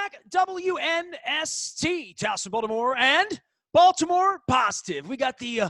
back. WNST, Towson, Baltimore, and Baltimore Positive. We got the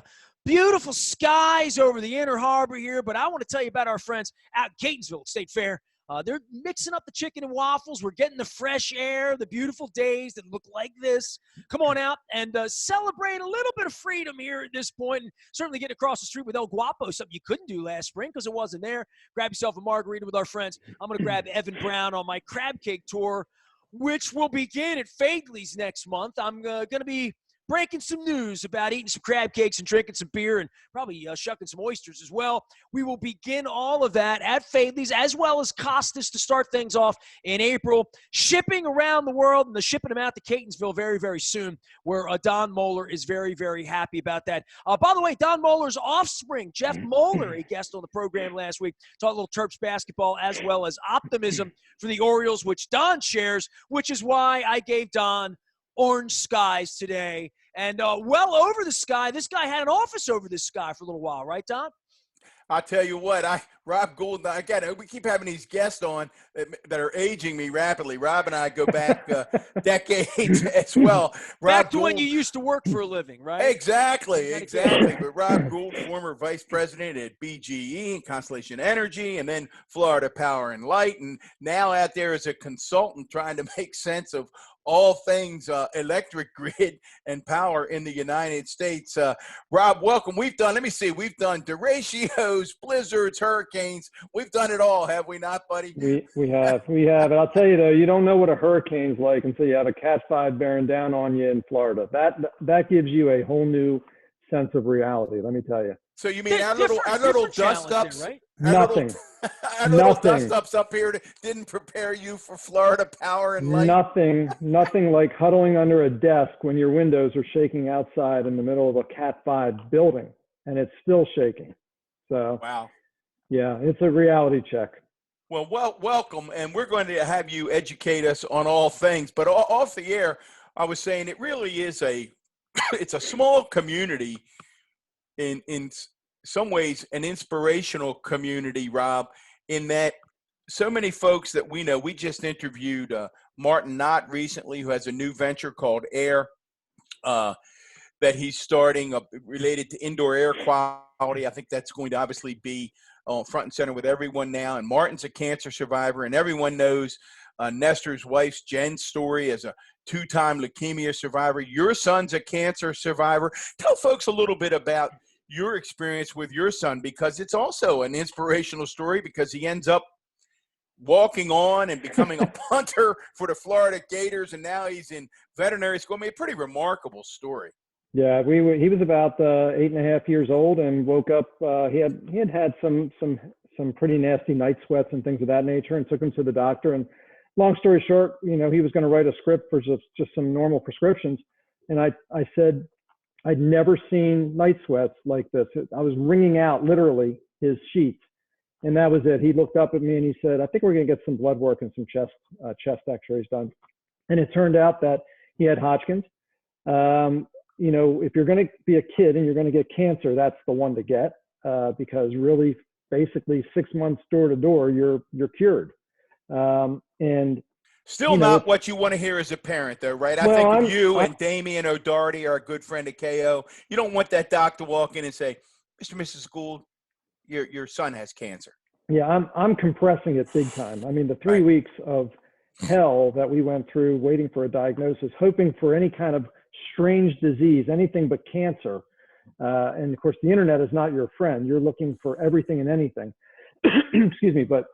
beautiful skies over the Inner Harbor here, but I want to tell you about our friends out in Catonsville at State Fair. They're mixing up the chicken and waffles. We're getting the fresh air, the beautiful days that look like this. Come on out and celebrate a little bit of freedom here at this point, and certainly get across the street with El Guapo, something you couldn't do last spring because it wasn't there. Grab yourself a margarita with our friends. I'm going to grab Evan Brown on my crab cake tour, which will begin at Faidley's next month. I'm going to be breaking some news about eating some crab cakes and drinking some beer and probably shucking some oysters as well. We will begin all of that at Faidley's as well as Costas to start things off in April. Shipping around the world, and they're shipping them out to Catonsville very, very soon, where Don Moeller is very, very happy about that. By the way, Don Moeller's offspring, Jeff Moeller, a guest on the program last week, talked a little Terps basketball as well as optimism for the Orioles, which Don shares, which is why I gave Don orange skies today. And well over the sky. This guy had an office over this sky for a little while, right, Don? I'll tell you what, Rob Gould, again, we keep having these guests on that are aging me rapidly. Rob and I go back decades as well. Back to when you used to work for a living, right? Exactly. But Rob Gould, former vice president at BG&E and Constellation Energy, and then Florida Power and Light, and now out there as a consultant trying to make sense of all things electric grid and power in the United States. Rob, welcome. We've done derechos, blizzards, hurricanes. We've done it all, have we not, buddy? We have. And I'll tell you, though, you don't know what a hurricane's like until you have a Cat 5 bearing down on you in Florida. That gives you a whole new sense of reality, let me tell you. So you mean our little dust-ups? Right? Nothing. Dust-ups up here didn't prepare you for Florida Power and Light? Nothing like huddling under a desk when your windows are shaking outside in the middle of a Cat 5 building, and it's still shaking. So, wow. Yeah, it's a reality check. Well, welcome, and we're going to have you educate us on all things. But off the air, I was saying it really is it's a small community in some ways an inspirational community, Rob, in that so many folks that we know. We just interviewed Martin Knott recently, who has a new venture called Air that he's starting related to indoor air quality. I think that's going to obviously be front and center with everyone now. And Martin's a cancer survivor, and everyone knows Nestor's wife's Jen's story as a two-time leukemia survivor. Your son's a cancer survivor. Tell folks a little bit about your experience with your son, because it's also an inspirational story, because he ends up walking on and becoming a punter for the Florida Gators, and now he's in veterinary school. I mean, a pretty remarkable story. Yeah, he was about 8.5 years old and woke up. He had some pretty nasty night sweats and things of that nature, and took him to the doctor. And long story short, he was going to write a script for just some normal prescriptions. And I said, I'd never seen night sweats like this. I was wringing out literally his sheets, and that was it. He looked up at me and he said, I think we're going to get some blood work and some chest x-rays done. And it turned out that he had Hodgkin's. If you're going to be a kid and you're going to get cancer, that's the one to get, because really basically 6 months door to door, you're cured. And still not what you want to hear as a parent, though, right? I think of you and Damian O'Doherty, our good friend at KO. You don't want that doctor to walk in and say, Mr. and Mrs. Gould, your son has cancer. Yeah, I'm compressing it big time. I mean, the 3 weeks of hell that we went through waiting for a diagnosis, hoping for any kind of strange disease, anything but cancer. And of course, the internet is not your friend. You're looking for everything and anything. Excuse me, but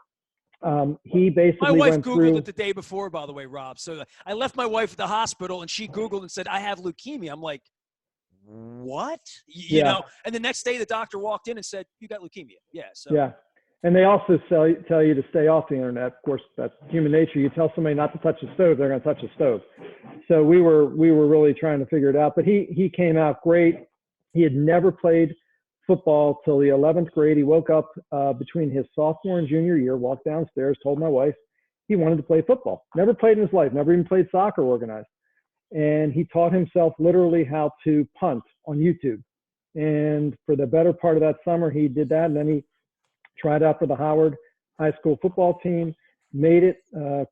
he basically my wife Googled it the day before, by the way, Rob. So I left my wife at the hospital and she Googled and said, I have leukemia. I'm like, what? You know? And the next day the doctor walked in and said, you got leukemia. Yeah. So. Yeah. And they also tell you to stay off the internet. Of course, that's human nature. You tell somebody not to touch the stove, they're going to touch the stove. So we were really trying to figure it out, but he came out great. He had never played football till the 11th grade. He woke up between his sophomore and junior year, walked downstairs, told my wife he wanted to play football. Never played in his life, never even played soccer organized. And he taught himself literally how to punt on YouTube. And for the better part of that summer, he did that. And then he tried out for the Howard High School football team, made it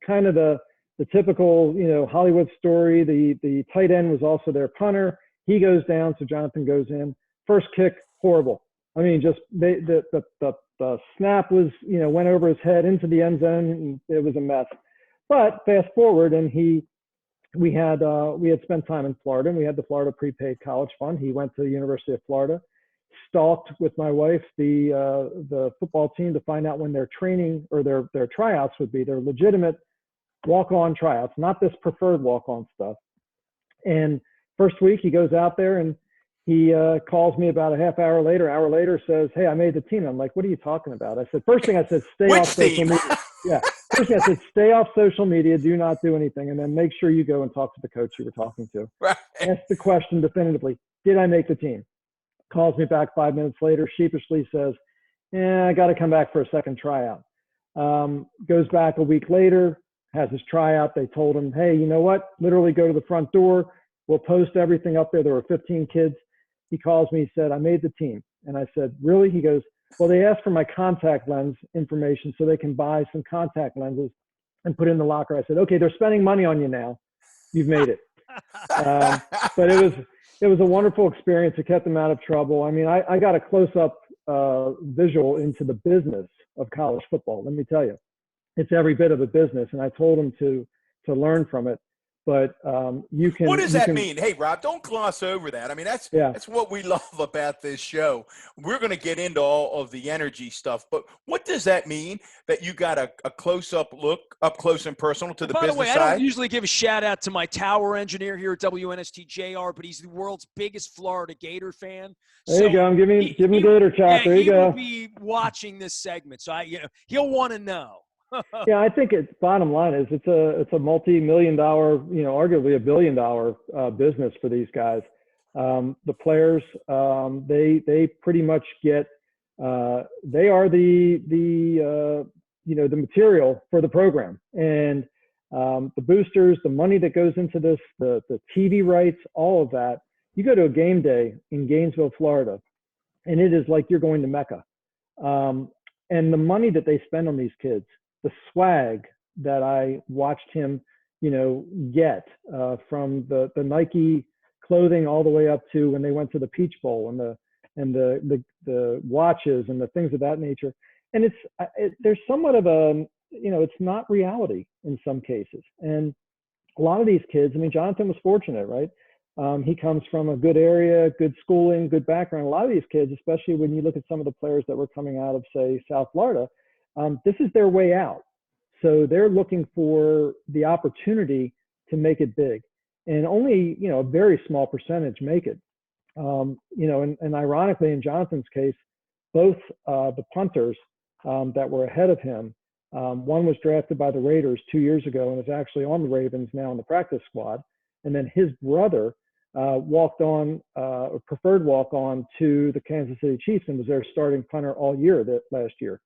kind of the the typical, Hollywood story. The tight end was also their punter. He goes down, so Jonathan goes in. First kick, horrible. I mean, just the snap was, went over his head into the end zone, and it was a mess. But fast forward, and we had spent time in Florida, and we had the Florida prepaid college fund. He went to the University of Florida, stalked with my wife the football team to find out when their training or their tryouts would be. Their legitimate walk-on tryouts, not this preferred walk-on stuff. And first week he goes out there and he calls me about a hour later, says, "Hey, I made the team." I'm like, "What are you talking about?" I said, first thing I said, stay off social media. Yeah. First thing I said, stay off social media, do not do anything. And then make sure you go and talk to the coach you were talking to. Right. Ask the question definitively, did I make the team? Calls me back 5 minutes later, sheepishly says, I got to come back for a second tryout. Goes back a week later, has his tryout. They told him, "Hey, you know what? Literally go to the front door. We'll post everything up there." There were 15 kids. He calls me, he said, "I made the team." And I said, "Really?" He goes, "Well, they asked for my contact lens information so they can buy some contact lenses and put in the locker." I said, "Okay, they're spending money on you now. You've made it." But it was a wonderful experience. It kept them out of trouble. I mean, I got a close-up visual into the business of college football. Let me tell you, it's every bit of a business, and I told him to learn from it. But you can. What does that mean? Hey, Rob, don't gloss over that. I mean, that's what we love about this show. We're going to get into all of the energy stuff, but what does that mean that you got a close-up look, up close and personal to the business side? By the way, I don't usually give a shout-out to my tower engineer here at WNST, JR, but he's the world's biggest Florida Gator fan. There you go. I'm giving him Gator chat. There you go. He will be watching this segment, so he'll want to know. Yeah, I think it's bottom line is it's a multi-million-dollar, arguably $1 billion business for these guys. The players, they pretty much get they are the material for the program, and the boosters, the money that goes into this, the TV rights, all of that. You go to a game day in Gainesville, Florida, and it is like you're going to Mecca. And the money that they spend on these kids, the swag that I watched him, get from the Nike clothing all the way up to when they went to the Peach Bowl and the watches and the things of that nature. And there's somewhat of a, it's not reality in some cases. And a lot of these kids, I mean, Jonathan was fortunate, right? He comes from a good area, good schooling, good background. A lot of these kids, especially when you look at some of the players that were coming out of, say, South Florida, this is their way out. So they're looking for the opportunity to make it big. And only, a very small percentage make it. And ironically, in Jonathan's case, both the punters that were ahead of him, one was drafted by the Raiders 2 years ago and is actually on the Ravens now in the practice squad. And then his brother walked on, preferred walk on to the Kansas City Chiefs and was their starting punter all year last year.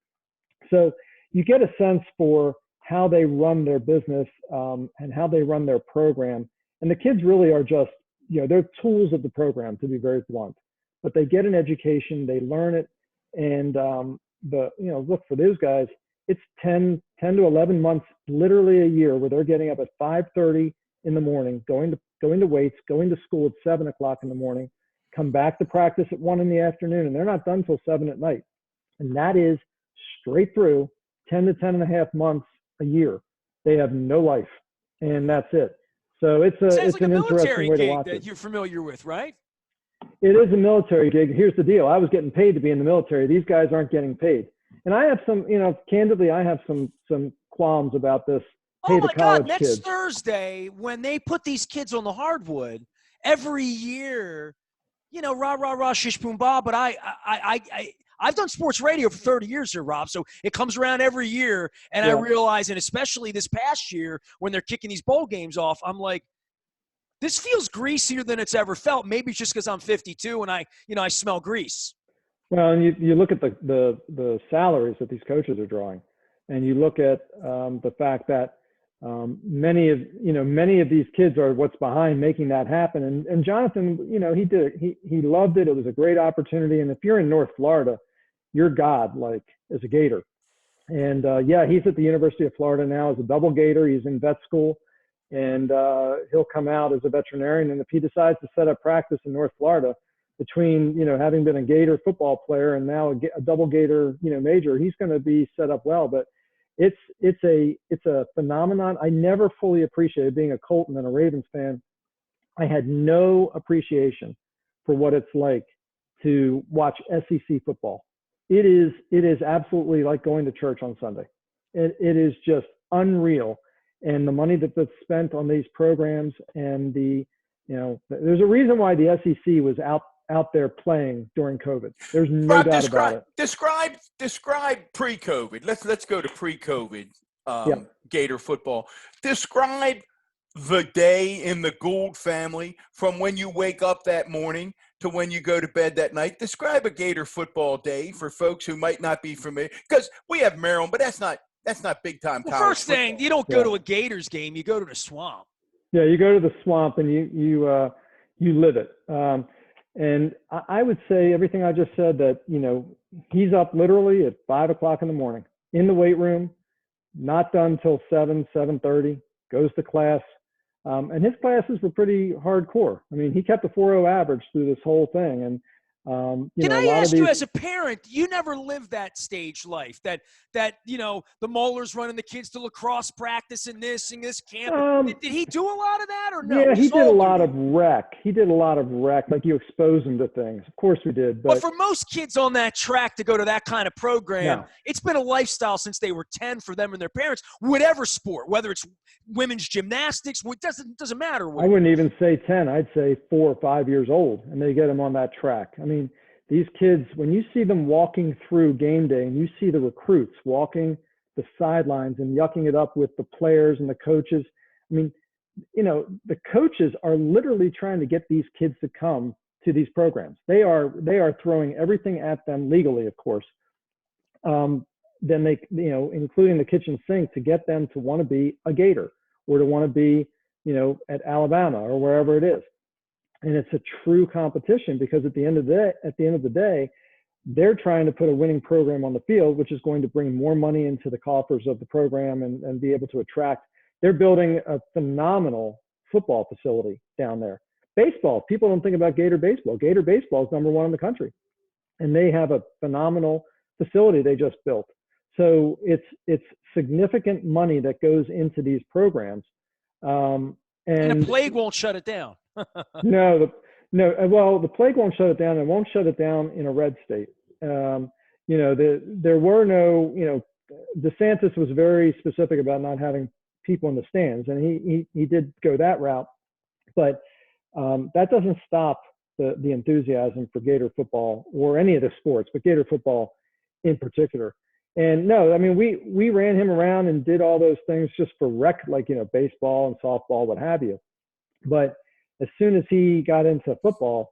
So you get a sense for how they run their business and how they run their program. And the kids really are just, they're tools of the program, to be very blunt. But they get an education, they learn it, and look, for those guys, it's 10 to 11 months, literally a year, where they're getting up at 5:30 in the morning, going to weights, going to school at 7 o'clock in the morning, come back to practice at 1 in the afternoon, and they're not done till 7 at night. And that is straight through 10 to 10 and a half months a year. They have no life, and that's it. So it's like an interesting way to watch that it. You're familiar with, right? It is a military gig. Here's the deal. I was getting paid to be in the military. These guys aren't getting paid. And I have some, candidly, I have some qualms about this. Oh my God, next Thursday, when they put these kids on the hardwood, every year, rah, rah, rah, shish, boom, ba, but I've done sports radio for 30 years here, Rob, so it comes around every year, and I realize, and especially this past year, when they're kicking these bowl games off, I'm like, this feels greasier than it's ever felt. Maybe it's just because I'm 52 and I smell grease. Well, and you look at the salaries that these coaches are drawing, and you look at the fact that many of these kids are what's behind making that happen. And Jonathan, he did it. He loved it. It was a great opportunity. And if you're in North Florida, you're God, like, as a Gator. And he's at the University of Florida now as a double Gator. He's in vet school. and he'll come out as a veterinarian. And if he decides to set up practice in North Florida, between, having been a Gator football player and now a double Gator, major, he's going to be set up well. But it's a phenomenon. I never fully appreciated, being a Colton and a Ravens fan. I had no appreciation for what it's like to watch SEC football. It is absolutely like going to church on Sunday. It is just unreal. And the money that's spent on these programs, and there's a reason why the SEC was out there playing during COVID. There's no Rob, doubt about it. Describe pre-COVID. Let's go to pre-COVID Yeah. Gator football. Describe the day in the Gould family from when you wake up that morning to when you go to bed that night. Describe a Gator football day for folks who might not be familiar, because we have Maryland, but that's not big time college. First thing, you don't go to a Gators game, you go to the Swamp. Yeah, you go to the Swamp and you live it. And I would say everything I just said, that, he's up literally at 5 o'clock in the morning in the weight room, not done till 7:30, goes to class. And his classes were pretty hardcore. I mean, he kept a 4.0 average through this whole thing. And, Can I ask you, as a parent, you never lived that stage life, that the Mollers running the kids to lacrosse practice and this camp. Did he do a lot of that or no? Yeah, he did a lot of rec. Like, you expose him to things. Of course we did. But for most kids on that track to go to that kind of program, It's been a lifestyle since they were 10 for them and their parents, whatever sport, whether it's women's gymnastics, it doesn't matter. I wouldn't even say 10. I'd say 4 or 5 years old, and they get them on that track. I mean, these kids, when you see them walking through game day and you see the recruits walking the sidelines and yucking it up with the players and the coaches, I mean, the coaches are literally trying to get these kids to come to these programs. They are throwing everything at them legally, of course. Then they, including the kitchen sink, to get them to want to be a Gator or to want to be, at Alabama or wherever it is. And it's a true competition, because at the end of the day, they're trying to put a winning program on the field, which is going to bring more money into the coffers of the program and be able to attract. They're building a phenomenal football facility down there. Baseball, people don't think about Gator baseball. Gator baseball is #1 in the country, and they have a phenomenal facility they just built. So it's significant money that goes into these programs. And the plague won't shut it down. No. Well, the plague won't shut it down. It won't shut it down in a red state. There were no, DeSantis was very specific about not having people in the stands, and he did go that route. But that doesn't stop the enthusiasm for Gator football or any of the sports, but Gator football in particular. And no, I mean, we ran him around and did all those things just for rec, like, baseball and softball, what have you. But as soon as he got into football,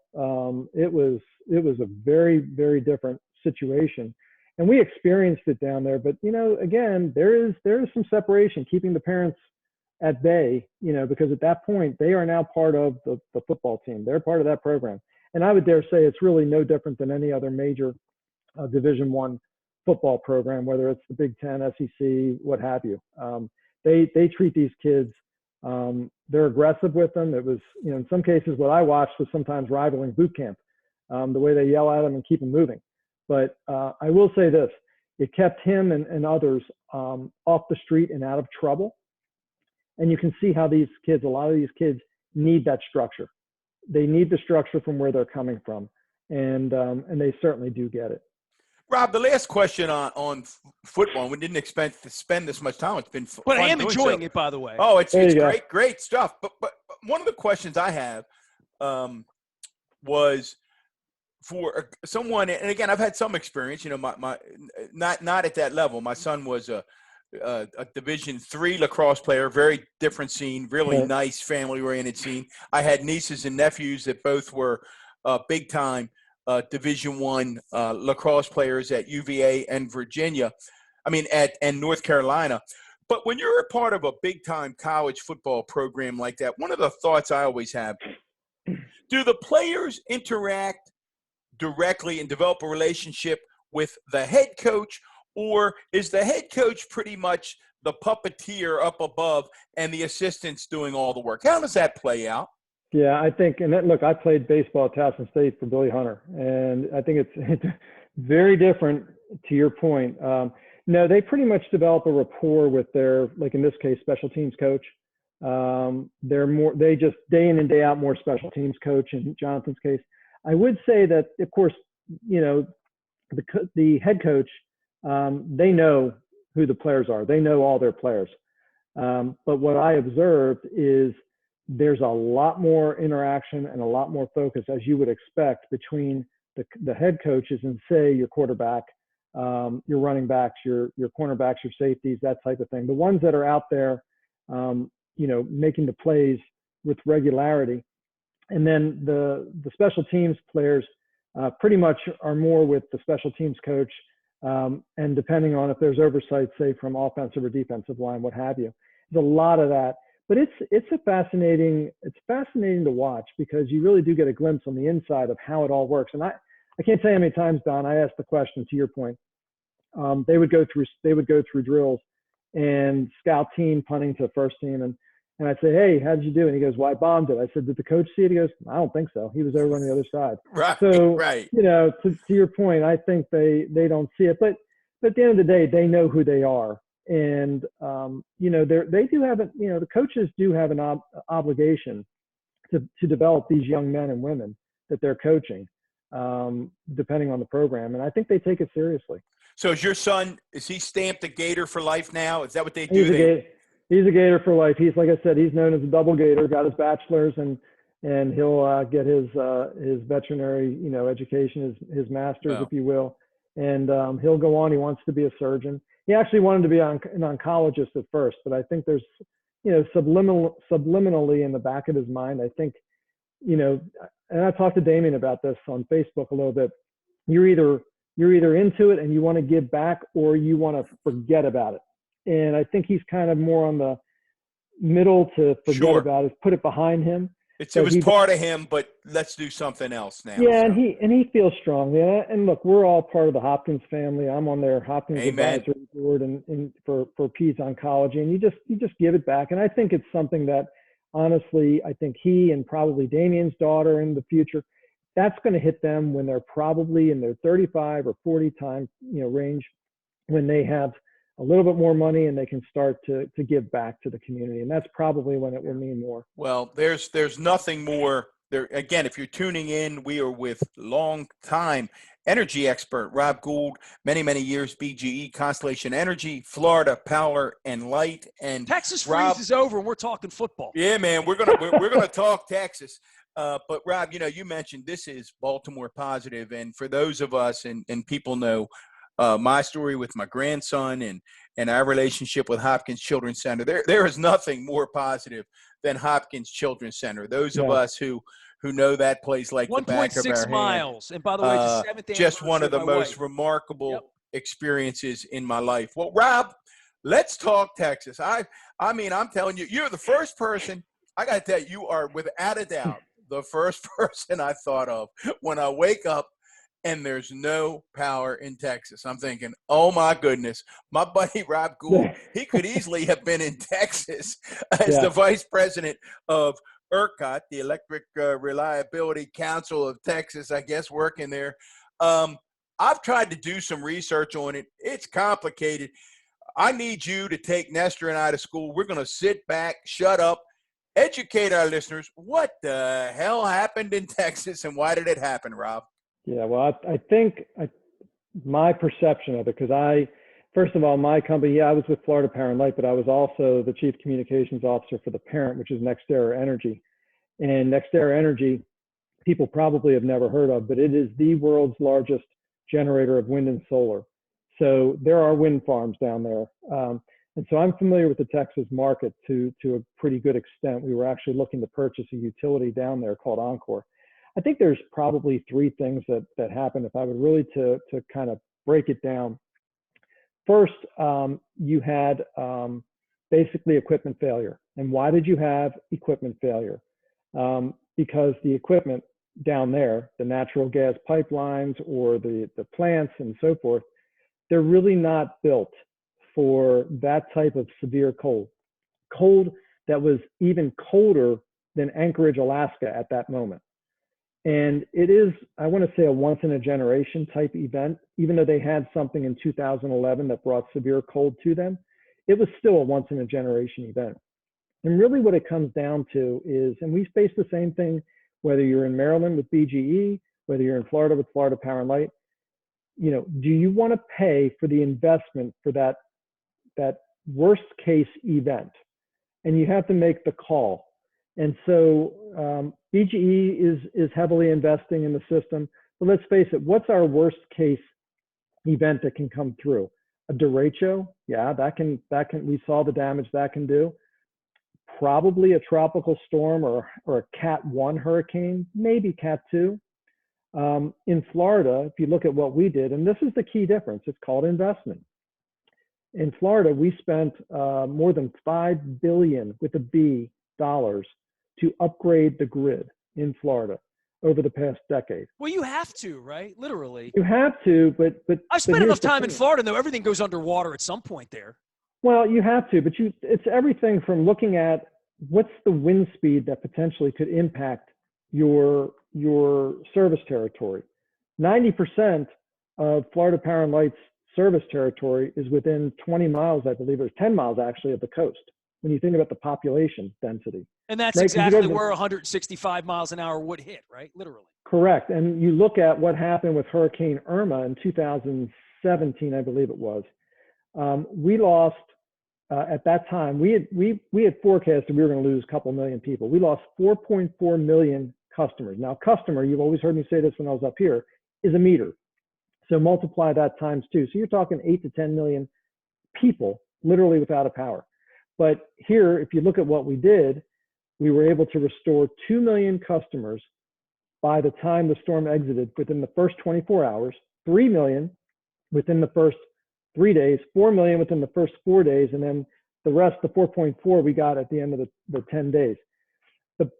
it was a very, very different situation. And we experienced it down there. But, again, there is some separation, keeping the parents at bay, because at that point, they are now part of the football team. They're part of that program. And I would dare say it's really no different than any other major Division I football program, whether it's the Big Ten, SEC, what have you. They treat these kids, they're aggressive with them. It was, in some cases, what I watched was sometimes rivaling boot camp, the way they yell at them and keep them moving. But I will say this, it kept him and others off the street and out of trouble. And you can see how a lot of these kids need that structure. They need the structure from where they're coming from. And they certainly do get it. Rob, the last question on football. We didn't expect to spend this much time. It's been fun. But I am enjoying it, by the way. Oh, it's great stuff. But one of the questions I have was for someone, and again, I've had some experience. My not at that level. My son was a Division III lacrosse player, very different scene, really nice family-oriented scene. I had nieces and nephews that both were big-time Division I lacrosse players at UVA and Virginia. And North Carolina. But when you're a part of a big-time college football program like that, one of the thoughts I always have, do the players interact directly and develop a relationship with the head coach, or is the head coach pretty much the puppeteer up above and the assistants doing all the work? How does that play out? Yeah, I think, and that, look, I played baseball at Towson State for Billy Hunter, and I think it's very different to your point. No, they pretty much develop a rapport with their, like in this case, special teams coach. They just day in and day out more special teams coach in Jonathan's case. I would say that, of course, you know, the head coach, they know who the players are. They know all their players. But what I observed is there's a lot more interaction and a lot more focus, as you would expect, between the head coaches and, say, your quarterback, your running backs, your cornerbacks, your safeties, that type of thing. The ones that are out there, you know, making the plays with regularity. And then the special teams players pretty much are more with the special teams coach, and depending on if there's oversight, say from offensive or defensive line, what have you. There's a lot of that, but it's fascinating to watch, because you really do get a glimpse on the inside of how it all works. And I can't tell you how many times, Don, I asked the question, to your point. They would go through drills and scout team punting to first team, and I'd say, hey, how did you do? And he goes, well, I bombed it. I said, did the coach see it? He goes, I don't think so. He was over on the other side. Right. So, right. You know, to your point, I think they don't see it, but at the end of the day, they know who they are. And, you know, they do have, you know, the coaches do have an obligation to develop these young men and women that they're coaching, depending on the program. And I think they take it seriously. So is your son, is he stamped a Gator for life now? Is that what they do? He's a Gator for life. He's, like I said, he's known as a double Gator, got his bachelor's, and he'll get his veterinary, you know, education, his master's, if you will. And he'll go on. He wants to be a surgeon. He actually wanted to be an oncologist at first, but I think there's, you know, subliminally in the back of his mind, I think, you know, and I talked to Damien about this on Facebook a little bit. You're either into it and you want to give back, or you want to forget about it. And I think he's kind of more on the middle to forget about it, put it behind him. It was part of him, but let's do something else now. Yeah, so. and he feels strongly. And look, we're all part of the Hopkins family. I'm on their Hopkins advisory board and for Peds Oncology, and you just give it back. And I think it's something that, honestly, I think he and probably Damien's daughter in the future, that's going to hit them when they're probably in their 35 or 40 time, you know, range, when they have a little bit more money and they can start to give back to the community. And that's probably when it will mean more. Well, there's nothing more there. Again, if you're tuning in, we are with long-time energy expert Rob Gould, many years, BG&E, Constellation Energy, Florida Power and Light, and Texas freeze is over and we're talking football. Yeah, man, we're gonna talk Texas. But Rob, you know, you mentioned this is Baltimore Positive, and for those of us and people know my story with my grandson and our relationship with Hopkins Children's Center. There is nothing more positive than Hopkins Children's Center. Those of us who know that place like the back of our hand. 1.6 miles. And by the way, it's the 7th just one of the most remarkable experiences in my life. Well, Rob, let's talk Texas. I mean, I'm telling you, you're the first person, I got to tell you, you are without a doubt the first person I thought of when I wake up and there's no power in Texas. I'm thinking, oh my goodness, my buddy Rob Gould, he could easily have been in Texas as the vice president of ERCOT, the Electric Reliability Council of Texas, I guess, working there. I've tried to do some research on it. It's complicated. I need you to take Nestor and I to school. We're going to sit back, shut up, educate our listeners. What the hell happened in Texas and why did it happen, Rob? Yeah, well, I think my perception of it, because first of all, my company, I was with Florida Power and Light, but I was also the chief communications officer for the parent, which is NextEra Energy. And NextEra Energy, people probably have never heard of, but it is the world's largest generator of wind and solar. So there are wind farms down there. And so I'm familiar with the Texas market to a pretty good extent. We were actually looking to purchase a utility down there called Encore. I think there's probably three things that happened if I would really to kind of break it down. First, you had basically equipment failure. And why did you have equipment failure? Because the equipment down there, the natural gas pipelines or the plants and so forth, they're really not built for that type of severe cold. Cold that was even colder than Anchorage, Alaska at that moment. And it is, I want to say, a once in a generation type event. Even though they had something in 2011 that brought severe cold to them, it was still a once in a generation event. And really what it comes down to is, and we face the same thing, whether you're in Maryland with BG&E, whether you're in Florida with Florida Power and Light, you know, do you want to pay for the investment for that worst case event? And you have to make the call. And so BGE is heavily investing in the system. But let's face it, what's our worst case event that can come through? A derecho? Yeah, that can, we saw the damage that can do. Probably a tropical storm or a Cat 1 hurricane, maybe Cat 2. In Florida, if you look at what we did, and this is the key difference, it's called investment. In Florida, we spent more than $5 billion with a B dollars to upgrade the grid in Florida over the past decade. Well, you have to, right? Literally. You have to, but I've spent enough time in Florida, though. Everything goes underwater at some point there. Well, you have to, but it's everything from looking at what's the wind speed that potentially could impact your service territory. 90% of Florida Power and Light's service territory is within 20 miles, I believe, or 10 miles actually of the coast, when you think about the population density. And that's right? exactly where 165 miles an hour would hit, right? Literally. Correct. And you look at what happened with Hurricane Irma in 2017, I believe it was. We lost, at that time, we had forecasted we were going to lose a couple million people. We lost 4.4 million customers. Now, customer, you've always heard me say this when I was up here, is a meter. So multiply that times 2. So you're talking 8 to 10 million people literally without a power. But here, if you look at what we did, we were able to restore 2 million customers by the time the storm exited within the first 24 hours, 3 million within the first 3 days, 4 million within the first 4 days, and then the rest, the 4.4, we got at the end of the 10 days.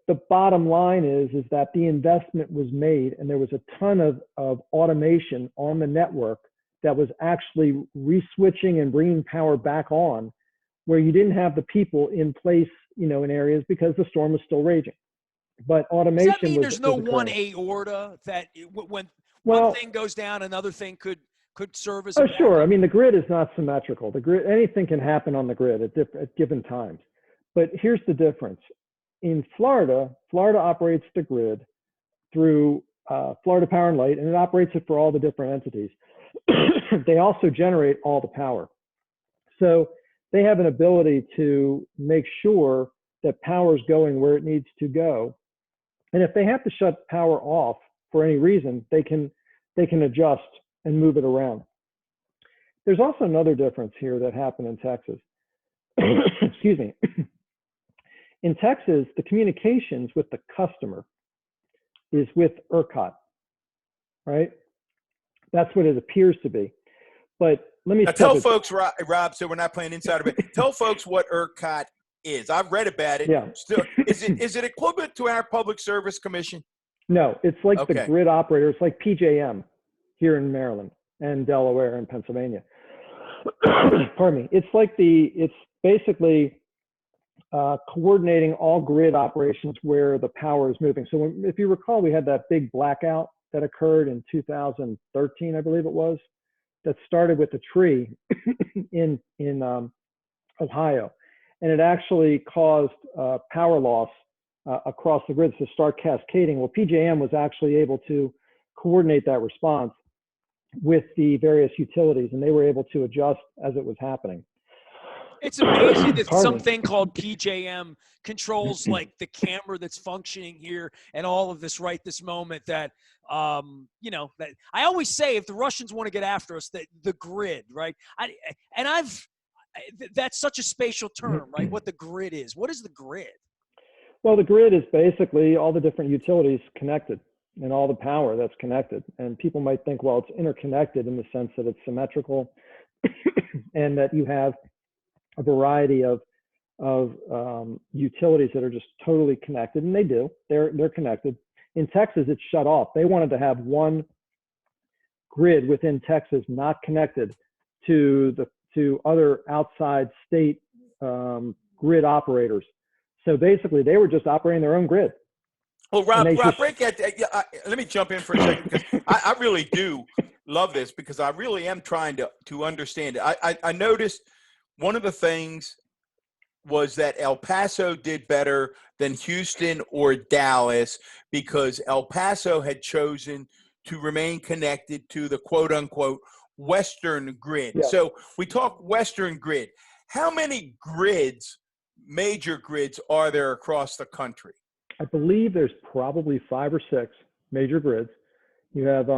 The bottom line is that the investment was made, and there was a ton of automation on the network that was actually re-switching and bringing power back on, where you didn't have the people in place, you know, in areas because the storm was still raging. But automation. Does that mean there's no one aorta that when one thing goes down, another thing could serve as? Oh, sure. I mean, the grid is not symmetrical. The grid, anything can happen on the grid at given times. But here's the difference. In Florida, Florida operates the grid through Florida Power and Light, and it operates it for all the different entities. They also generate all the power. So they have an ability to make sure that power is going where it needs to go. And if they have to shut power off for any reason, they can adjust and move it around. There's also another difference here that happened in Texas. Excuse me. In Texas, the communications with the customer is with ERCOT, right? That's what it appears to be. But let me tell folks, Rob, so we're not playing insider, but tell folks what ERCOT is. I've read about it. Yeah. Still, is it equivalent to our Public Service Commission? No, it's like the grid operator. It's like PJM here in Maryland and Delaware and Pennsylvania. Pardon me. It's basically coordinating all grid operations where the power is moving. So if you recall, we had that big blackout that occurred in 2013, I believe it was, that started with a tree in Ohio. And it actually caused power loss across the grid to start cascading. Well, PJM was actually able to coordinate that response with the various utilities, and they were able to adjust as it was happening. It's amazing that something called PJM controls like the camera that's functioning here and all of this right this moment that, you know, that I always say if the Russians want to get after us, that the grid, right? That's such a spatial term, right? What the grid is. What is the grid? Well, the grid is basically all the different utilities connected and all the power that's connected. And people might think, well, it's interconnected in the sense that it's symmetrical and that you have a variety of utilities that are just totally connected, and they do. They're connected. In Texas, it's shut off. They wanted to have one grid within Texas, not connected to the to other outside state grid operators. So basically, they were just operating their own grid. Well, Rob, break that. Let me jump in for a second because I really do love this because I really am trying to understand it. I noticed one of the things was that El Paso did better than Houston or Dallas because El Paso had chosen to remain connected to the quote-unquote Western grid. Yeah. So we talk Western grid. How many grids, major grids, are there across the country? I believe there's probably 5 or 6 major grids. You have,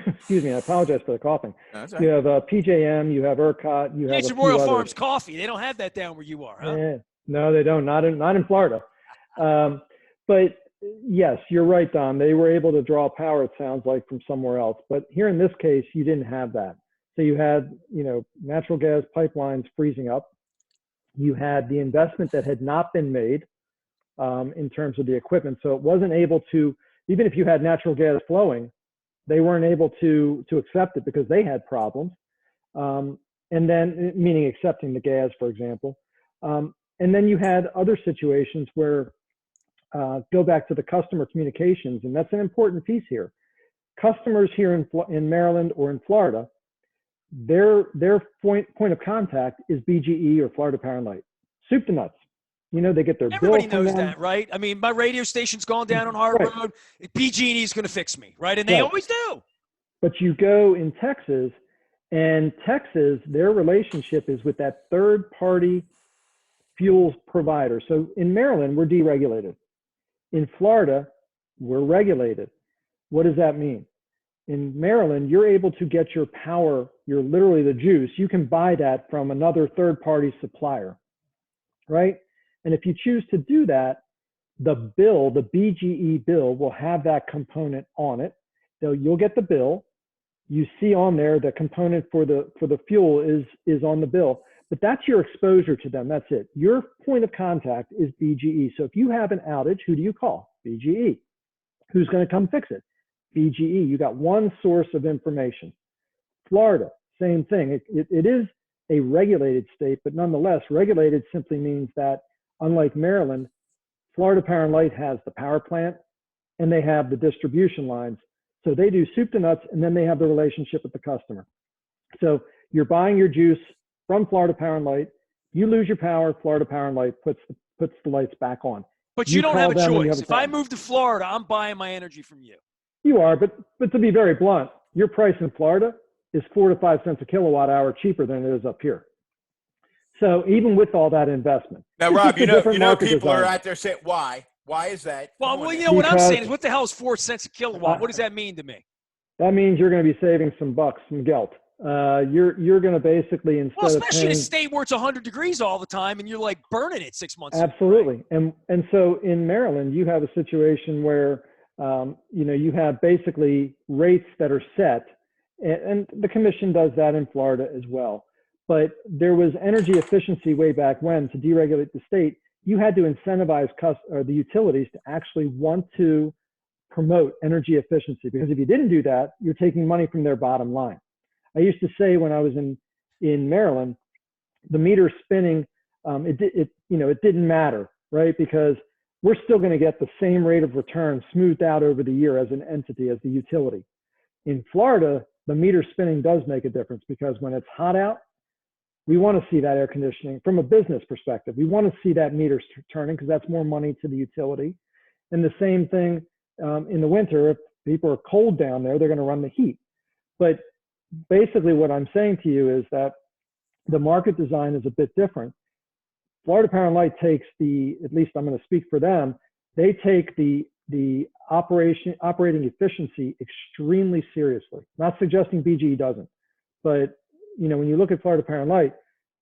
excuse me, I apologize for the coughing. That's You have PJM, you have ERCOT, you have It's a few Royal others. Farms coffee. They don't have that down where you are, huh? No, they don't. Not in Florida. But yes, you're right, Don. They were able to draw power, it sounds like, from somewhere else. But here in this case, you didn't have that. So you had, natural gas pipelines freezing up. You had the investment that had not been made in terms of the equipment. So it wasn't able to, even if you had natural gas flowing, they weren't able to accept it because they had problems. And then, meaning accepting the gas, for example. And then you had other situations where, go back to the customer communications, and that's an important piece here. Customers here in Maryland or in Florida, their point of contact is BG&E or Florida Power and Light. Soup to nuts. They get their Everybody bill from knows them. that, right? I mean, my radio station's gone down on Hard Right. Road. BG&E is going to fix me, right? And they always do. But you go in Texas, and Texas, their relationship is with that third-party fuels provider. So in Maryland, we're deregulated. In Florida, we're regulated. What does that mean? In Maryland, you're able to get your power, you're literally the juice. You can buy that from another third-party supplier, right? And if you choose to do that, the bill, the BG&E bill, will have that component on it. So you'll get the bill. You see on there the component for the fuel is on the bill, but that's your exposure to them. That's it. Your point of contact is BG&E. So if you have an outage, who do you call? BG&E. Who's going to come fix it? BG&E. You got one source of information. Florida, same thing. It is a regulated state, but nonetheless, regulated simply means that unlike Maryland, Florida Power and Light has the power plant and they have the distribution lines. So they do soup to nuts, and then they have the relationship with the customer. So you're buying your juice from Florida Power and Light. You lose your power, Florida Power and Light puts the lights back on. But you don't have a call them choice. If I move to Florida, I'm buying my energy from you. You are, but to be very blunt, your price in Florida is 4 to 5 cents a kilowatt hour cheaper than it is up here. So even with all that investment. Now, Rob, people are out there saying, why? Why is that? Well, what I'm saying is, what the hell is 4 cents a kilowatt? What does that mean to me? That means you're going to be saving some bucks, some gelt. You're going to basically, instead of especially in a state where it's 100 degrees all the time and you're like burning it 6 months. Absolutely. And so in Maryland, you have a situation where, you have basically rates that are set, and the commission does that in Florida as well. But there was energy efficiency way back when to deregulate the state. You had to incentivize the utilities to actually want to promote energy efficiency, because if you didn't do that, you're taking money from their bottom line. I used to say when I was in Maryland, the meter spinning, it didn't matter, right? Because we're still going to get the same rate of return smoothed out over the year as an entity, as the utility. In Florida, the meter spinning does make a difference, because when it's hot out, we want to see that air conditioning from a business perspective. We want to see that meter turning, because that's more money to the utility. And the same thing in the winter, if people are cold down there, they're going to run the heat. But basically what I'm saying to you is that the market design is a bit different. Florida Power and Light takes at least I'm going to speak for them, they take the operating efficiency extremely seriously. Not suggesting BGE doesn't, but when you look at Florida Power and Light,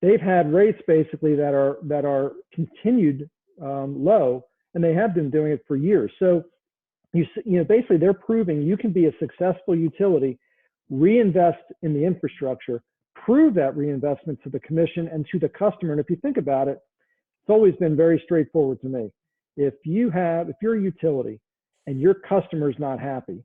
they've had rates basically that are continued low, and they have been doing it for years. So basically they're proving you can be a successful utility, reinvest in the infrastructure, prove that reinvestment to the commission and to the customer. And if you think about it, it's always been very straightforward to me. If you're a utility and your customer's not happy,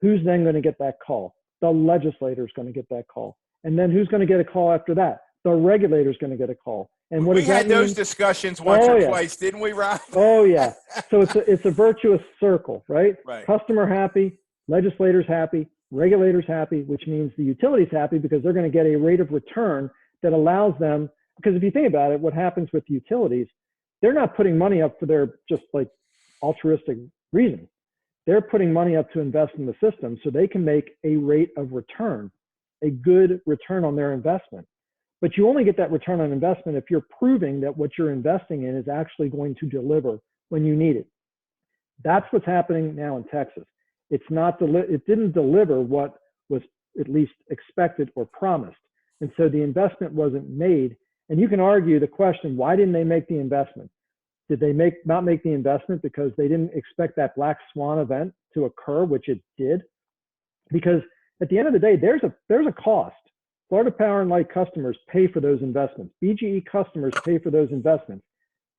who's then going to get that call? The legislator is going to get that call. And then who's going to get a call after that? The regulator's going to get a call. And what we does that had those mean? discussions once or twice, didn't we, Rob? Oh, yeah. So it's a virtuous circle, right? Right. Customer happy, legislators happy, regulators happy, which means the utility's happy because they're going to get a rate of return that allows them, because if you think about it, what happens with utilities, they're not putting money up for their just like altruistic reason. They're putting money up to invest in the system so they can make a rate of return, a good return on their investment. But you only get that return on investment if you're proving that what you're investing in is actually going to deliver when you need it. That's what's happening now in Texas. It didn't deliver what was at least expected or promised. And so the investment wasn't made. And you can argue the question, why didn't they make the investment? Did they not make the investment because they didn't expect that black swan event to occur, which it did? Because at the end of the day, there's a cost. Florida Power and Light customers pay for those investments. BG&E customers pay for those investments.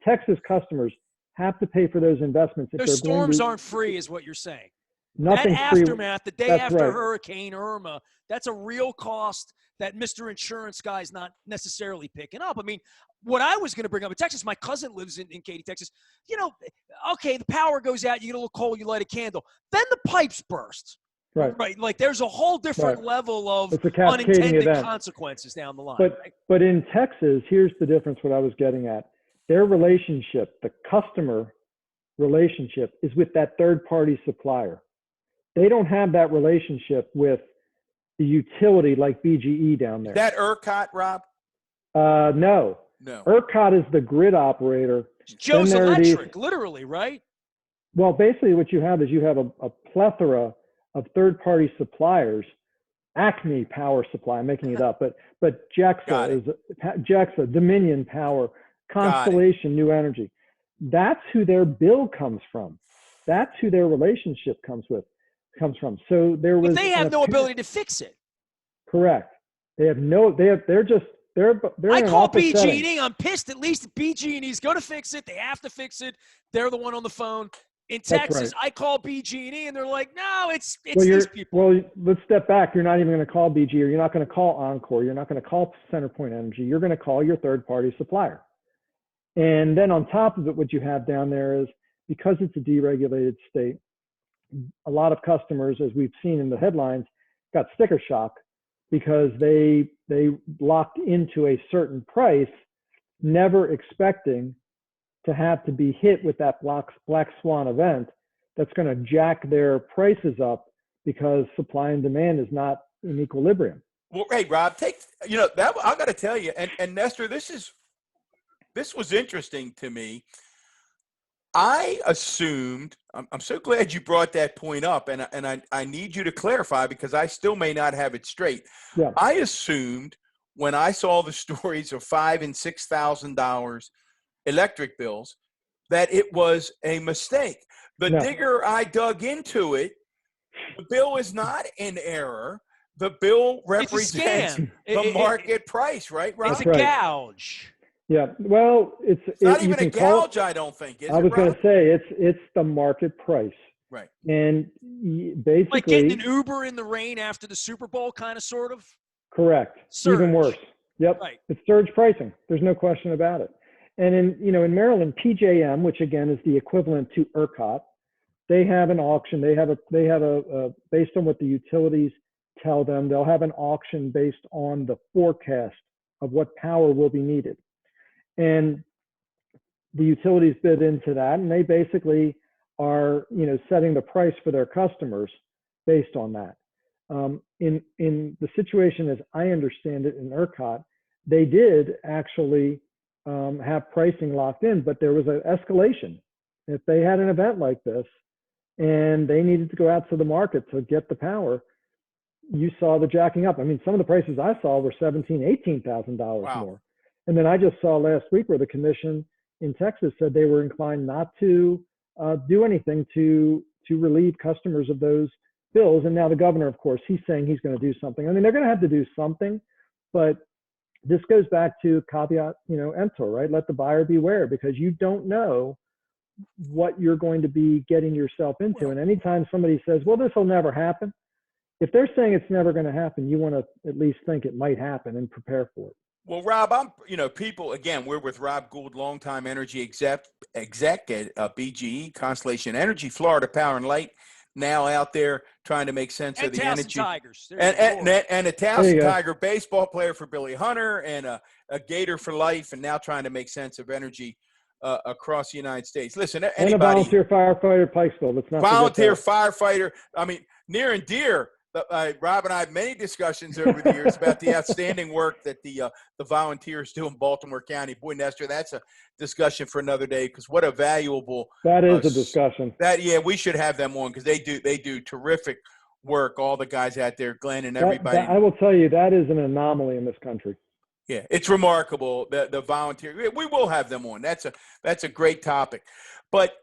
Texas customers have to pay for those investments. If Those they're going storms to, aren't free, is what you're saying. nothing's That free. aftermath, the day That's after right. Hurricane Irma, that's a real cost that Mr. Insurance guy's not necessarily picking up. I mean, what I was going to bring up in Texas, my cousin lives in Katy, Texas. You know, okay, the power goes out, you get a little cold, you light a candle. Then the pipes burst. Right. Like there's a whole different level of It's a cascading unintended event. consequences down the line. But in Texas, here's the difference, what I was getting at. Their relationship, the customer relationship, is with that third-party supplier. They don't have that relationship with the utility like BGE down there. Is that ERCOT, Rob? No. ERCOT is the grid operator. Joe's Electric, literally, right? Well, basically what you have is you have a plethora of third-party suppliers. Acme Power Supply, I'm making it up, but JEXA, Dominion Power, Constellation New Energy. That's who their bill comes from. That's who their relationship comes from. So there was. But they have no ability to fix it. Correct. They're I in an call office setting. BG&E. I'm pissed. At least BG&E's going to fix it. They have to fix it. They're the one on the phone. In Texas, I call BG&E, and they're like, no, it's these people. Well, let's step back. You're not even going to call BG, or you're not going to call Encore. You're not going to call CenterPoint Energy. You're going to call your third-party supplier. And then on top of it, what you have down there is, because it's a deregulated state, a lot of customers, as we've seen in the headlines, got sticker shock because they locked into a certain price, never expecting to have to be hit with that black swan event that's going to jack their prices up because supply and demand is not in equilibrium. Well, hey, Rob, that I got to tell you, and Nestor, this was interesting to me. I assumed, I'm so glad you brought that point up, and I need you to clarify because I still may not have it straight. Yeah. I assumed when I saw the stories of $5,000 and $6,000 electric bills that it was a mistake. The digger I dug into it, the bill is not in error. The bill represents the market price, right, Rob? It's a gouge. Yeah, well, it's not even a gouge, I don't think. I was going to say it's the market price. Right. And basically, like getting an Uber in the rain after the Super Bowl, kind of, sort of. Correct. Surge. Even worse. Yep. Right. It's surge pricing. There's no question about it. And in Maryland, PJM, which again is the equivalent to ERCOT, they have an auction. They have a based on what the utilities tell them, they'll have an auction based on the forecast of what power will be needed. And the utilities bid into that, and they basically are, setting the price for their customers based on that. In the situation as I understand it in ERCOT, they did actually have pricing locked in, but there was an escalation. If they had an event like this and they needed to go out to the market to get the power, you saw the jacking up. I mean, some of the prices I saw were $17,000, $18,000 more. And then I just saw last week where the commission in Texas said they were inclined not to do anything to relieve customers of those bills. And now the governor, of course, he's saying he's going to do something. I mean, they're going to have to do something, but this goes back to caveat, emptor, right? Let the buyer beware, because you don't know what you're going to be getting yourself into. And anytime somebody says, well, this will never happen, if they're saying it's never going to happen, you want to at least think it might happen and prepare for it. Well, Rob, people, again, we're with Rob Gould, longtime energy exec at BG&E, Constellation Energy, Florida Power and Light, now out there trying to make sense of the Towson energy. Tigers. And a Towson Tiger baseball player for Billy Hunter, and a Gator for life, and now trying to make sense of energy across the United States. Listen, anybody. And a volunteer firefighter, Pikesville. Let's not volunteer forget that. firefighter. I mean, near and dear. Rob and I have many discussions over the years about the outstanding work that the volunteers do in Baltimore County. Boy, Nestor, that's a discussion for another day, because what a valuable – that is a discussion. We should have them on, because they do terrific work, all the guys out there, Glenn and everybody. I will tell you, that is an anomaly in this country. Yeah, it's remarkable, the volunteer. We will have them on. That's a great topic. But,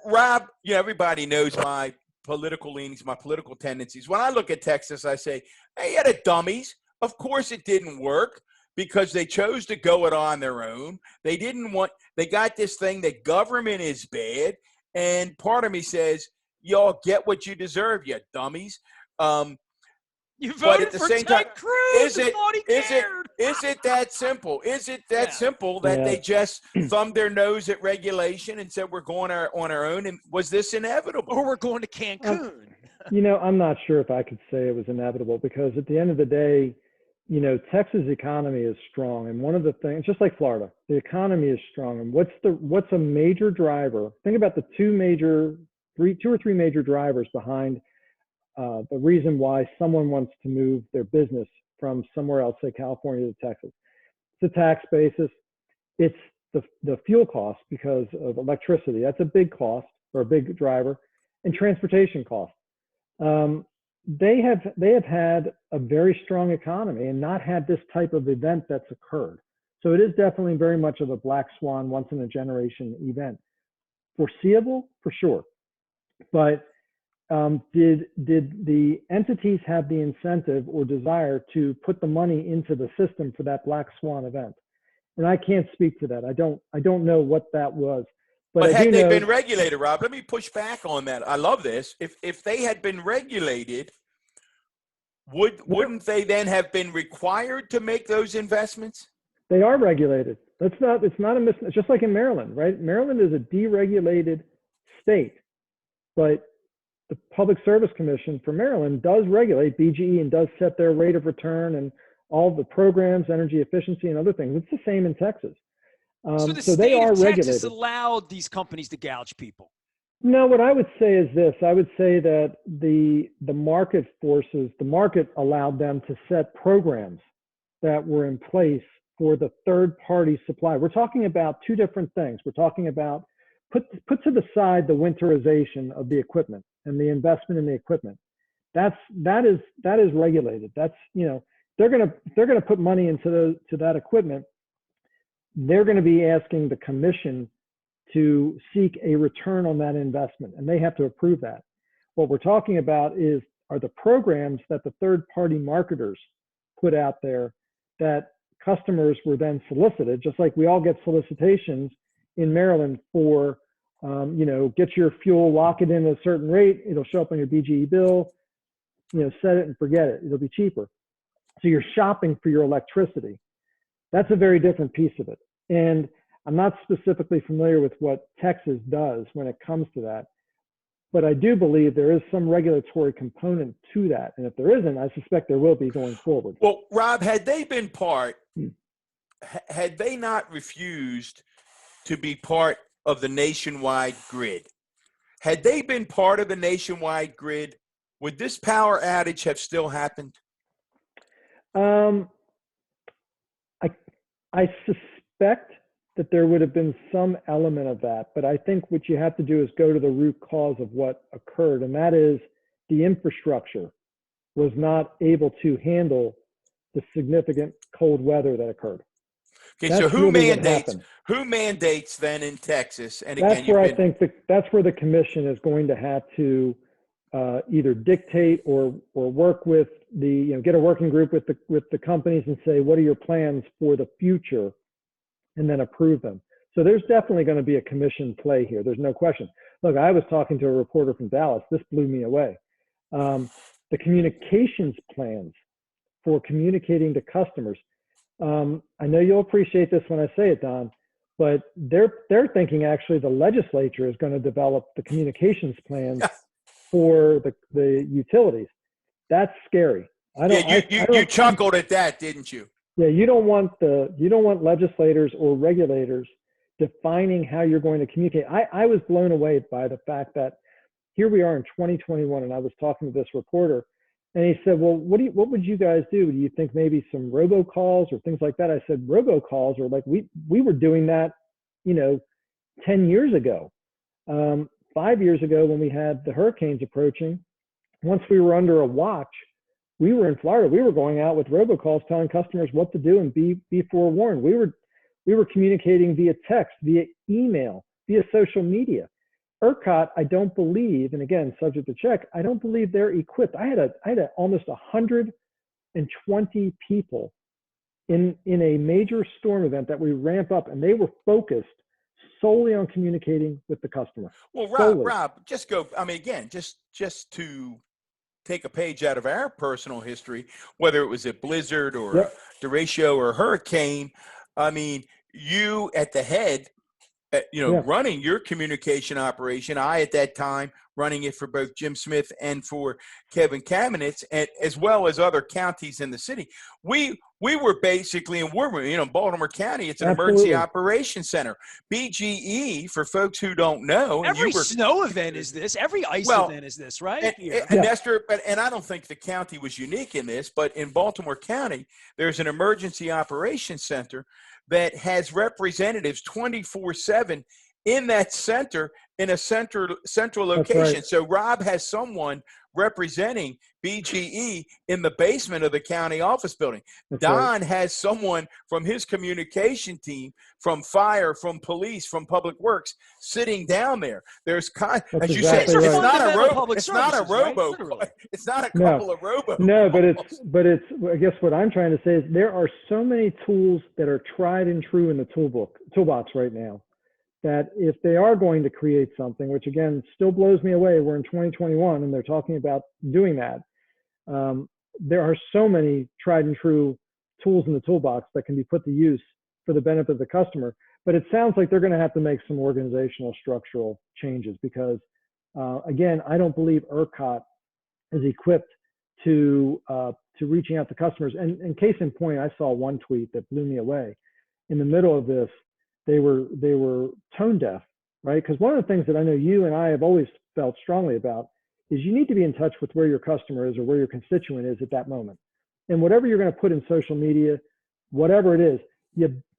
Rob, everybody knows my – political leanings, my political tendencies. When I look at Texas, I say, hey, yeah, the dummies. Of course it didn't work, because they chose to go it on their own. They got this thing that government is bad. And part of me says, y'all get what you deserve, you dummies. You voted for Ted Cruz. Is it that simple? Is it that simple that they just thumbed their nose at regulation and said we're going on our own? And was this inevitable? Or we're going to Cancun? I'm not sure if I could say it was inevitable, because at the end of the day, Texas economy is strong. And one of the things, just like Florida, the economy is strong. And what's a major driver? Think about the two or three major drivers behind the reason why someone wants to move their business from somewhere else, say California to Texas. It's the tax basis. It's the fuel cost because of electricity. That's a big cost, or a big driver, and transportation cost. They have had a very strong economy and not had this type of event that's occurred. So it is definitely very much of a black swan, once in a generation event. Foreseeable, for sure, but did the entities have the incentive or desire to put the money into the system for that black swan event? And I can't speak to that. I don't know what that was. But had they been regulated, Rob, let me push back on that. I love this. If they had been regulated, wouldn't they then have been required to make those investments? They are regulated. It's not it's just like in Maryland, right? Maryland is a deregulated state, but the Public Service Commission for Maryland does regulate BGE and does set their rate of return and all the programs, energy efficiency, and other things. It's the same in Texas. So the so state they are of Texas regulated. allowed these companies to gouge people? No, what I would say is this. I would say that the market forces, the market allowed them to set programs that were in place for the third-party supply. We're talking about two different things. We're talking about put to the side the winterization of the equipment and the investment in the equipment. That is regulated. That's, they're gonna put money into that equipment. They're going to be asking the commission to seek a return on that investment, and they have to approve that. What we're talking about are the programs that the third-party marketers put out there that customers were then solicited, just like we all get solicitations in Maryland for, get your fuel, lock it in at a certain rate, it'll show up on your BGE bill, set it and forget it, it'll be cheaper. So you're shopping for your electricity. That's a very different piece of it. And I'm not specifically familiar with what Texas does when it comes to that, but I do believe there is some regulatory component to that. And if there isn't, I suspect there will be going forward. Well, Rob, had they not refused to be part of the nationwide grid, had they been part of the nationwide grid, would this power outage have still happened? I suspect that there would have been some element of that, but I think what you have to do is go to the root cause of what occurred, and that is the infrastructure was not able to handle the significant cold weather that occurred. Okay, so who mandates then in Texas? And again, I think that's where the commission is going to have to either dictate or work with get a working group with the companies and say, what are your plans for the future, and then approve them. So there's definitely going to be a commission play here. There's no question. Look, I was talking to a reporter from Dallas. This blew me away. the communications plans for communicating to customers. I know you'll appreciate this when I say it, Don, but they're thinking actually the legislature is going to develop the communications plans for the utilities. That's scary. You chuckled at that, didn't you? Yeah, you don't want legislators or regulators defining how you're going to communicate. I was blown away by the fact that here we are in 2021, and I was talking to this reporter, and he said, well, what would you guys do? Do you think maybe some robocalls or things like that? I said, robocalls are like, we were doing that, 10 years ago. 5 years ago when we had the hurricanes approaching, once we were under a watch, we were in Florida, we were going out with robocalls telling customers what to do and be forewarned. We were communicating via text, via email, via social media. ERCOT, I don't believe, and again, subject to check, I don't believe they're equipped. I had almost 120 people in a major storm event that we ramp up, and they were focused solely on communicating with the customer. Well, Rob, just go. I mean, again, just to take a page out of our personal history, whether it was a blizzard or a derecho or a hurricane. I mean, you at the head, running your communication operation. I, at that time, running it for both Jim Smith and for Kevin Kamenetz, and as well as other counties in the city. We were basically, and we're, Baltimore County, it's an emergency operations center. BG&E, for folks who don't know. Every snow event is this. Every ice event is this, right? And Nestor, and I don't think the county was unique in this, but in Baltimore County, there's an emergency operations center that has representatives 24/7 in that center, in a central location. Right. So Rob has someone representing BG&E in the basement of the county office building. That's Don has someone from his communication team, from fire, from police, from public works, sitting down there. There's, as you said, it's not a robo. It's not a robo. It's not a couple of robo. No, but it's. I guess what I'm trying to say is there are so many tools that are tried and true in the toolbox right now, that if they are going to create something, which again still blows me away, we're in 2021 and they're talking about doing that. There are so many tried and true tools in the toolbox that can be put to use for the benefit of the customer. But it sounds like they're going to have to make some organizational structural changes because, again, I don't believe ERCOT is equipped to reaching out to customers. And case in point, I saw one tweet that blew me away. In the middle of this, they were tone deaf, right? Because one of the things that I know you and I have always felt strongly about is you need to be in touch with where your customer is or where your constituent is at that moment. And whatever you're going to put in social media, whatever it is,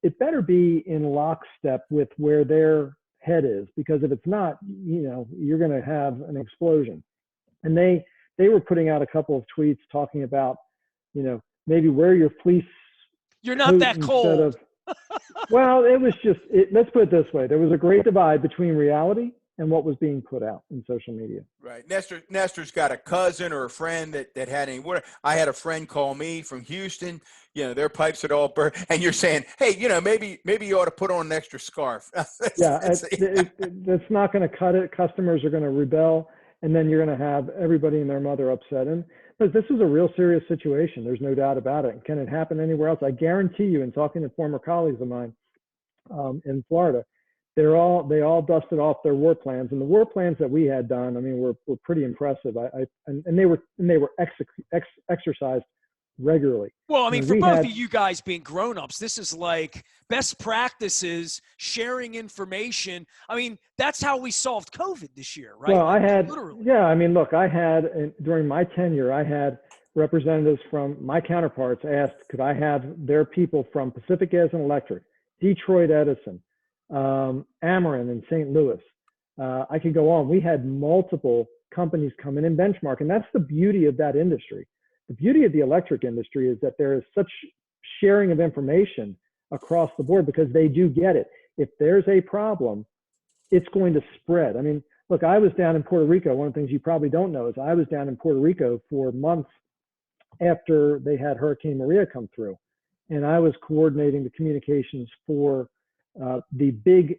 it better be in lockstep with where their head is, because if it's not, you're going to have an explosion. And they were putting out a couple of tweets talking about, maybe wear your fleece. You're not that cold. Well, it was just, let's put it this way. There was a great divide between reality and what was being put out in social media. Right. Nestor's got a cousin or a friend that had any water. I had a friend call me from Houston, their pipes had all burned. And you're saying, hey, maybe you ought to put on an extra scarf. That's not going to cut it. Customers are going to rebel. And then you're going to have everybody and their mother upset. But this is a real serious situation. There's no doubt about it. Can it happen anywhere else? I guarantee you, in talking to former colleagues of mine in Florida, they all dusted off their war plans, and the war plans that we had done, I mean, were pretty impressive. And they were exercised regularly. Well, I mean, for both of you guys being grown-ups, this is like best practices, sharing information. I mean, that's how we solved COVID this year, right? Well, literally. Yeah, I mean, look, during my tenure, I had representatives from my counterparts asked, could I have their people from Pacific Gas and Electric, Detroit Edison, Ameren in St. Louis. I could go on. We had multiple companies come in and benchmark, and that's the beauty of that industry. The beauty of the electric industry is that there is such sharing of information across the board because they do get it. If there's a problem, it's going to spread. I mean, look, I was down in Puerto Rico. One of the things you probably don't know is I was down in Puerto Rico for months after they had Hurricane Maria come through. And I was coordinating the communications for the big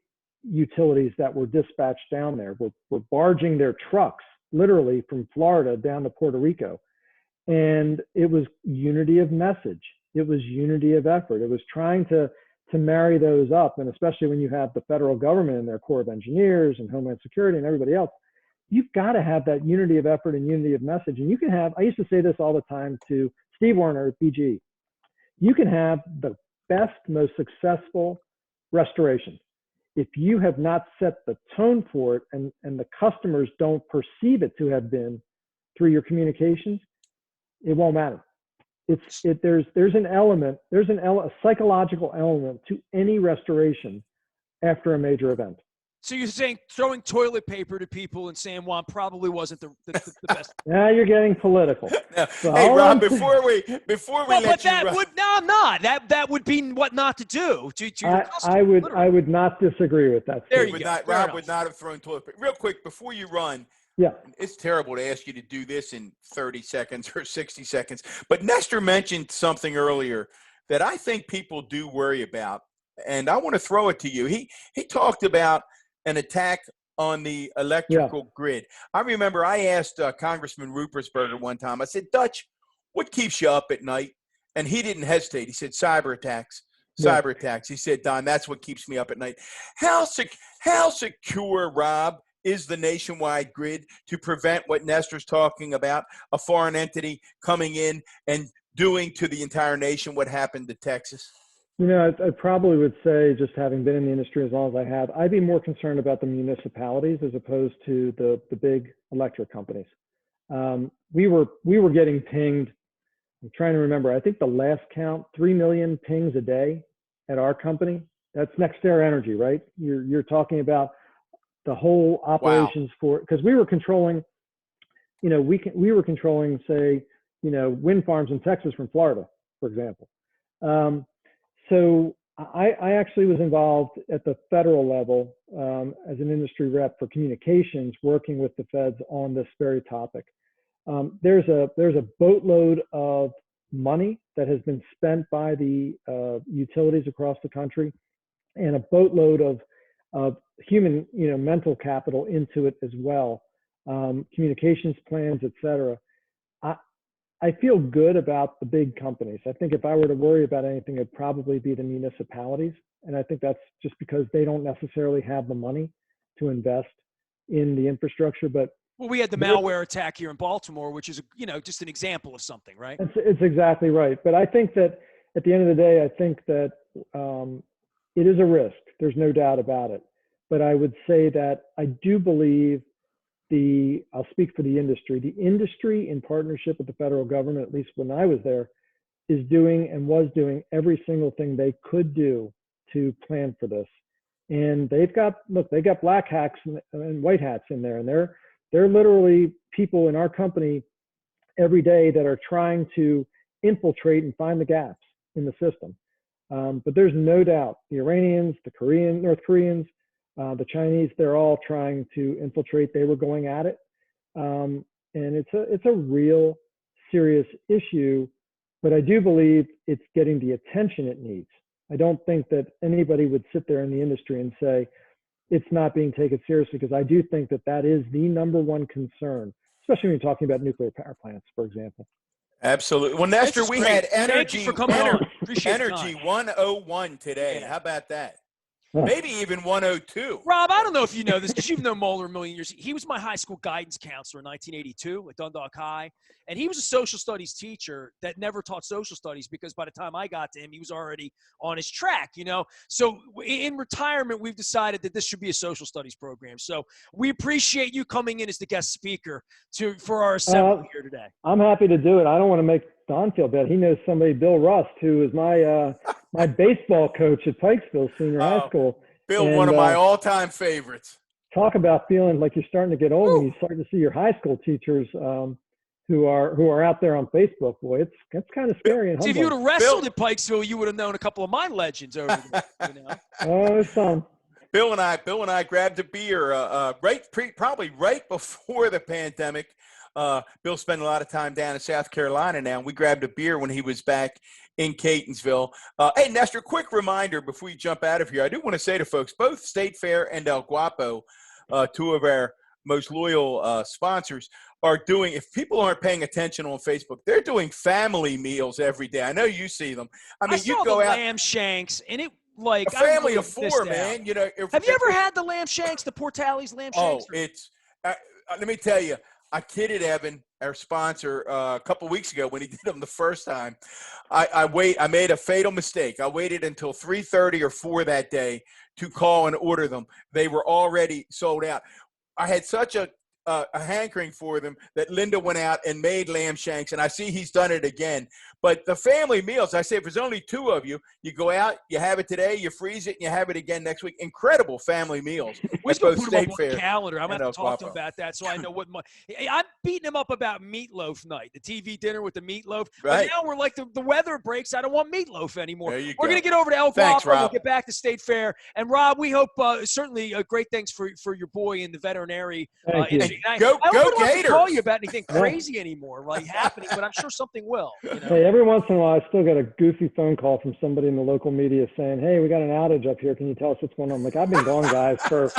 utilities that were dispatched down there. We're barging their trucks literally from Florida down to Puerto Rico. And it was unity of message. It was unity of effort. It was trying to marry those up. And especially when you have the federal government and their Corps of Engineers and Homeland Security and everybody else, you've got to have that unity of effort and unity of message. And you can have, I used to say this all the time to Steve Warner at BG, you can have the best, most successful restoration. If you have not set the tone for it and the customers don't perceive it to have been through your communications, it won't matter. There's a psychological element to any restoration after a major event. So you're saying throwing toilet paper to people in San Juan probably wasn't the best. Now you're getting political. So hey, Rob, before we let you that would no, I'm not. That would be what not to do. I would not disagree with that. There you go. Rob would not have thrown toilet paper. Real quick, before you run, yeah, it's terrible to ask you to do this in 30 seconds or 60 seconds. But Nestor mentioned something earlier that I think people do worry about, and I want to throw it to you. He talked about an attack on the electrical grid. I remember I asked Congressman Rupersberger one time, I said, Dutch, what keeps you up at night? And he didn't hesitate. He said, cyber attacks. He said, Don, that's what keeps me up at night. How secure, Rob, is the nationwide grid to prevent what Nestor's talking about, a foreign entity coming in and doing to the entire nation what happened to Texas? You know, I probably would say, just having been in the industry as long as I have, I'd be more concerned about the municipalities as opposed to the big electric companies. We were getting pinged. I'm trying to remember. I think the last count, 3 million pings a day at our company. That's NextEra Energy, right? You're talking about the whole operations because we were controlling. You know, we were controlling, say, you know, wind farms in Texas from Florida, for example. So I actually was involved at the federal level as an industry rep for communications, working with the feds on this very topic. There's a boatload of money that has been spent by the utilities across the country, and a boatload of human, you know, mental capital into it as well, communications plans, et cetera. I feel good about the big companies. I think if I were to worry about anything, it'd probably be the municipalities. And I think that's just because they don't necessarily have the money to invest in the infrastructure. But well, we had the malware attack here in Baltimore, which is, you know, just an example of something, right? It's exactly right. But I think that at the end of the day, I think that it is a risk. There's no doubt about it. But I would say that I do believe I'll speak for the industry. The industry, in partnership with the federal government, at least when I was there, is doing and was doing every single thing they could do to plan for this. And they got black hats and white hats in there, and they're literally people in our company every day that are trying to infiltrate and find the gaps in the system. But there's no doubt the Iranians, the North Koreans, the Chinese, they're all trying to infiltrate. They were going at it. And it's a real serious issue, but I do believe it's getting the attention it needs. I don't think that anybody would sit there in the industry and say it's not being taken seriously, because I do think that is the number one concern, especially when you're talking about nuclear power plants, for example. Absolutely. Well, Nestor, we had Energy 101 today. Yeah. How about that? Maybe even 102. Rob, I don't know if you know this because you've known Mueller a million years. He was my high school guidance counselor in 1982 at Dundalk High. And he was a social studies teacher that never taught social studies, because by the time I got to him, he was already on his track, you know. So in retirement, we've decided that this should be a social studies program. So we appreciate you coming in as the guest speaker for our assembly here today. I'm happy to do it. I don't want to make Don feel bad. He knows somebody, Bill Rust, who is my my baseball coach at Pikesville Senior High School. Bill, one of my all-time favorites. Talk about feeling like you're starting to get old when you start to see your high school teachers who are out there on Facebook. Boy, it's kind of scary. And see, if you would have wrestled at Pikesville, you would have known a couple of my legends over there. You know? Oh, it's fun. Bill and I grabbed a beer probably right before the pandemic. Bill spent a lot of time down in South Carolina now, and we grabbed a beer when he was back in Catonsville. Hey, Nestor, quick reminder before you jump out of here. I do want to say to folks, both State Fair and El Guapo, two of our most loyal sponsors, are doing, if people aren't paying attention on Facebook, they're doing family meals every day. I know you see them. I mean, saw you go the out. lamb shanks, and it like A I family really of four, man. You know. Have you ever had the lamb shanks, the Portales lamb shanks? Oh, it's. Let me tell you, I kidded Evan, our sponsor, a couple of weeks ago when he did them the first time. I made a fatal mistake. I waited until 3:30 or 4 that day to call and order them. They were already sold out. I had such a hankering for them that Linda went out and made lamb shanks, and I see he's done it again. But the family meals, I say, if there's only 2 of you, you go out, you have it today, you freeze it, and you have it again next week. Incredible family meals. We still put him up on the calendar. I'm going to have to talk to him about that so I know what I'm beating him up about meatloaf night, the TV dinner with the meatloaf. Right. But now we're like, the weather breaks. I don't want meatloaf anymore. We're going to get over to El Guapo. Rob. We'll get back to State Fair. And, Rob, we hope certainly great things for your boy in the veterinary industry. Go I don't want Gators. to call you about anything crazy anymore happening, but I'm sure something will. You know? Hey, every once in a while, I still get a goofy phone call from somebody in the local media saying, "Hey, we got an outage up here. Can you tell us what's going on?" I'm like, I've been gone, guys, for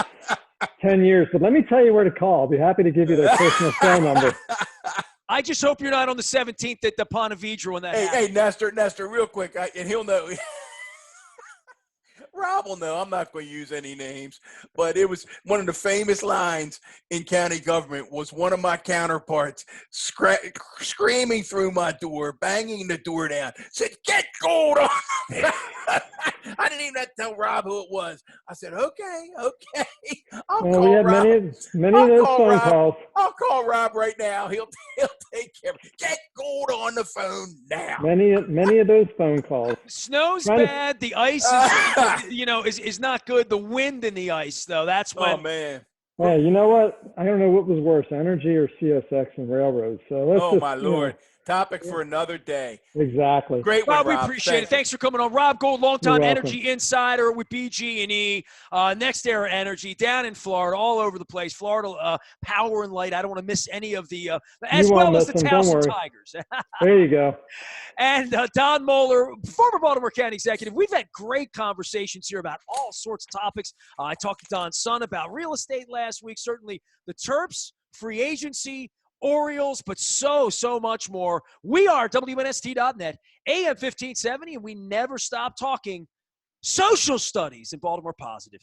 10 years, but let me tell you where to call. I'll be happy to give you their personal phone number. I just hope you're not on the 17th at the Ponte Vedra when that happens. Hey, Nestor, real quick, and he'll know. Rob will know. I'm not going to use any names, but it was one of the famous lines in county government was one of my counterparts screaming through my door, banging the door down, said, "Get Gould on." I didn't even have to tell Rob who it was. I said, okay. I'll call we had Rob. many of those phone calls. I'll call Rob right now. He'll take care of it. Get Gould on the phone now. Many of those phone calls. Snow's bad. The ice is not good. The wind in the ice, though, that's when. Oh, man. Yeah, you know what? I don't know what was worse, energy or CSX and railroads. So let's my Lord. Topic for another day. Exactly. Great one, Rob, we Rob. appreciate it. Thanks for coming on. Rob Gould, longtime energy insider with BG&E, Next Era Energy, down in Florida, all over the place. Florida Power and Light. I don't want to miss any of the, as well as the Towson Tigers. There you go. And Don Moeller, former Baltimore County executive. We've had great conversations here about all sorts of topics. I talked to Don's son about real estate last week. Certainly the Terps, free agency, Orioles, but so much more. We are WNST.net, AM 1570, and we never stop talking social studies in Baltimore Positive.